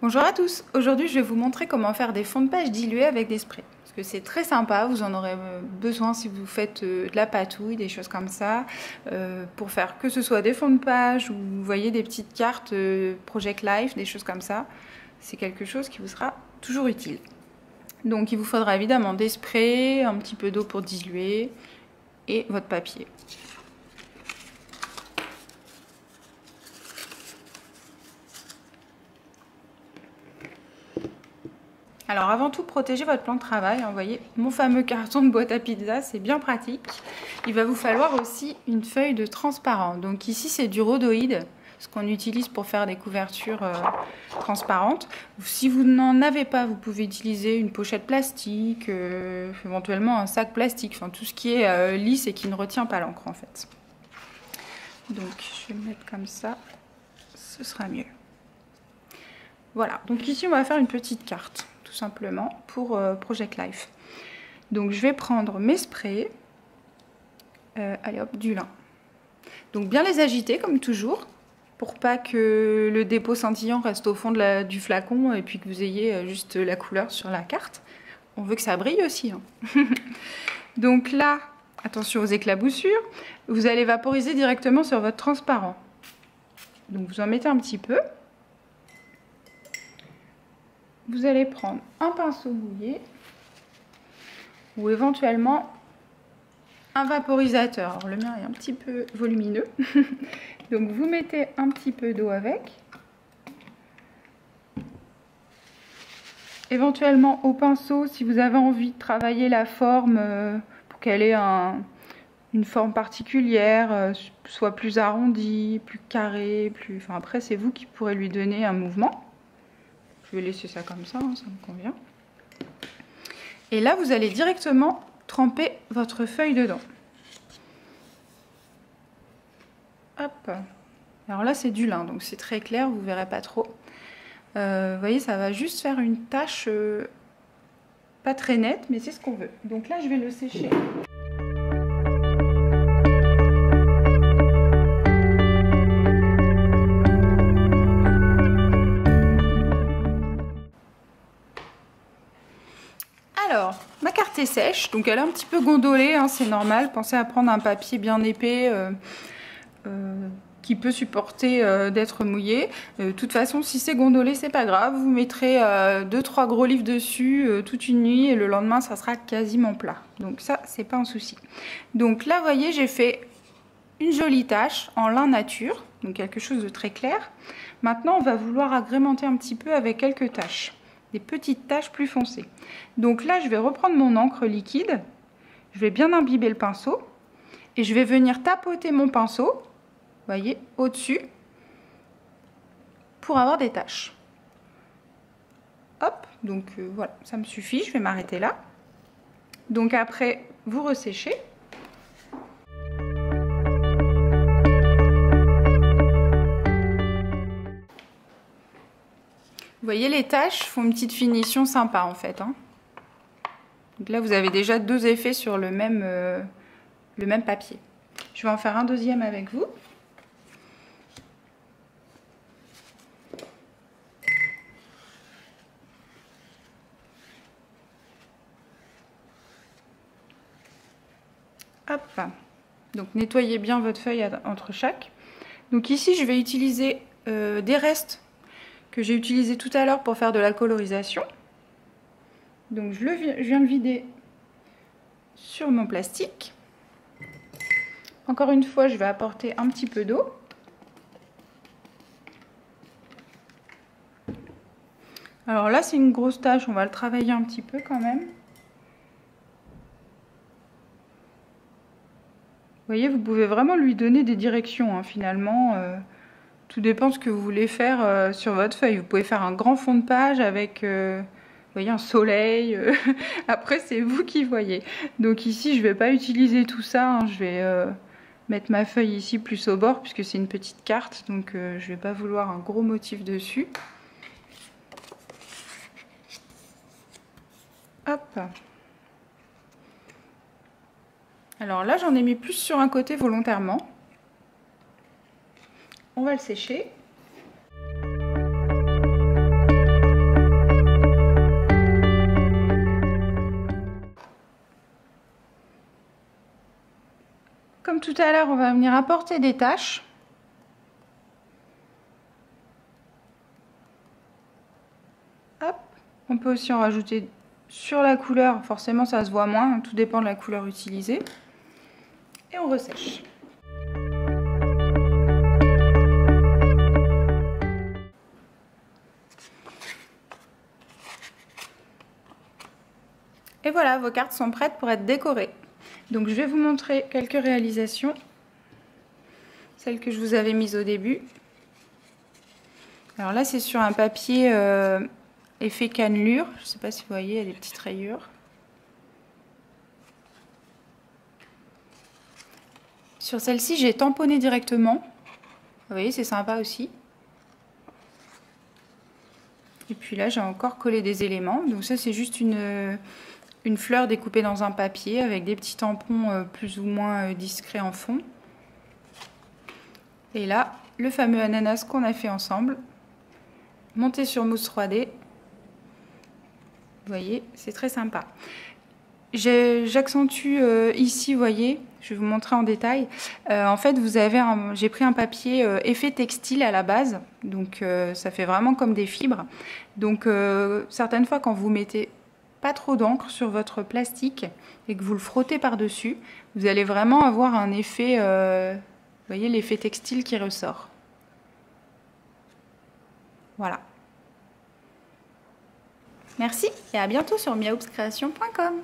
Bonjour à tous, aujourd'hui je vais vous montrer comment faire des fonds de page dilués avec des sprays. Parce que c'est très sympa, vous en aurez besoin si vous faites de la patouille, des choses comme ça, pour faire que ce soit des fonds de page ou vous voyez des petites cartes Project Life, des choses comme ça. C'est quelque chose qui vous sera toujours utile. Donc il vous faudra évidemment des sprays, un petit peu d'eau pour diluer et votre papier. Alors avant tout, protégez votre plan de travail. Vous voyez, mon fameux carton de boîte à pizza, c'est bien pratique. Il va vous falloir aussi une feuille de transparent. Donc ici, c'est du rhodoïde, ce qu'on utilise pour faire des couvertures transparentes. Si vous n'en avez pas, vous pouvez utiliser une pochette plastique, éventuellement un sac plastique, enfin tout ce qui est lisse et qui ne retient pas l'encre en fait. Donc je vais le mettre comme ça, ce sera mieux. Voilà, donc ici on va faire une petite carte, tout simplement, pour Project Life. Donc je vais prendre mes sprays, allez hop, du lin. Donc bien les agiter comme toujours, pour pas que le dépôt scintillant reste au fond du flacon et puis que vous ayez juste la couleur sur la carte. On veut que ça brille aussi. Hein. Donc là, attention aux éclaboussures, vous allez vaporiser directement sur votre transparent. Donc vous en mettez un petit peu. Vous allez prendre un pinceau mouillé ou éventuellement un vaporisateur. Alors, le mien est un petit peu volumineux. Donc vous mettez un petit peu d'eau avec. Éventuellement au pinceau, si vous avez envie de travailler la forme pour qu'elle ait une forme particulière, soit plus arrondie, plus carrée, enfin, après c'est vous qui pourrez lui donner un mouvement. Je vais laisser ça comme ça, hein, ça me convient. Et là, vous allez directement tremper votre feuille dedans. Hop. Alors là, c'est du lin, donc c'est très clair, vous ne verrez pas trop. Vous voyez, ça va juste faire une tache pas très nette, mais c'est ce qu'on veut. Donc là, je vais le sécher. Alors, ma carte est sèche, donc elle est un petit peu gondolée, hein, c'est normal. Pensez à prendre un papier bien épais qui peut supporter d'être mouillé. De toute façon, si c'est gondolé, c'est pas grave. Vous mettrez 2-3 gros livres dessus toute une nuit et le lendemain, ça sera quasiment plat. Donc ça, c'est pas un souci. Donc là, vous voyez, j'ai fait une jolie tache en lin nature, donc quelque chose de très clair. Maintenant, on va vouloir agrémenter un petit peu avec quelques taches. Des petites taches plus foncées. Donc là, je vais reprendre mon encre liquide. Je vais bien imbiber le pinceau. Et je vais venir tapoter mon pinceau, vous voyez, au-dessus, pour avoir des taches. Hop, donc voilà, ça me suffit. Je vais m'arrêter là. Donc après, vous resséchez. Vous voyez, les taches font une petite finition sympa en fait. Hein. Donc là, vous avez déjà deux effets sur le même papier. Je vais en faire un deuxième avec vous. Hop. Donc nettoyez bien votre feuille entre chaque. Donc ici, je vais utiliser des restes que j'ai utilisé tout à l'heure pour faire de la colorisation. Donc je viens de vider sur mon plastique. Encore une fois, je vais apporter un petit peu d'eau. Alors là, c'est une grosse tache, on va le travailler un petit peu quand même. Vous voyez, vous pouvez vraiment lui donner des directions hein, finalement. Tout dépend de ce que vous voulez faire sur votre feuille. Vous pouvez faire un grand fond de page avec vous voyez, un soleil. Après, c'est vous qui voyez. Donc ici, je ne vais pas utiliser tout ça. Hein. Je vais mettre ma feuille ici plus au bord puisque c'est une petite carte. Donc je ne vais pas vouloir un gros motif dessus. Hop. Alors là, j'en ai mis plus sur un côté volontairement. On va le sécher. tout à l'heure, on va venir apporter des taches. Hop. On peut aussi en rajouter sur la couleur. Forcément, ça se voit moins. Tout dépend de la couleur utilisée. Et on ressèche. Et voilà, vos cartes sont prêtes pour être décorées. Donc je vais vous montrer quelques réalisations. Celles que je vous avais mises au début. Alors là, c'est sur un papier effet cannelure. Je ne sais pas si vous voyez, il y a des petites rayures. Sur celle-ci, j'ai tamponné directement. Vous voyez, c'est sympa aussi. Et puis là, j'ai encore collé des éléments. Donc ça, c'est juste une fleur découpée dans un papier avec des petits tampons plus ou moins discrets en fond. Et là, le fameux ananas qu'on a fait ensemble, monté sur mousse 3D. Vous voyez, c'est très sympa. J'accentue ici, vous voyez, je vais vous montrer en détail. En fait, j'ai pris un papier effet textile à la base, donc ça fait vraiment comme des fibres. Donc certaines fois, quand vous mettez pas trop d'encre sur votre plastique et que vous le frottez par-dessus, vous allez vraiment avoir un effet, vous voyez, l'effet textile qui ressort. Voilà. Merci et à bientôt sur miaoupscreation.com.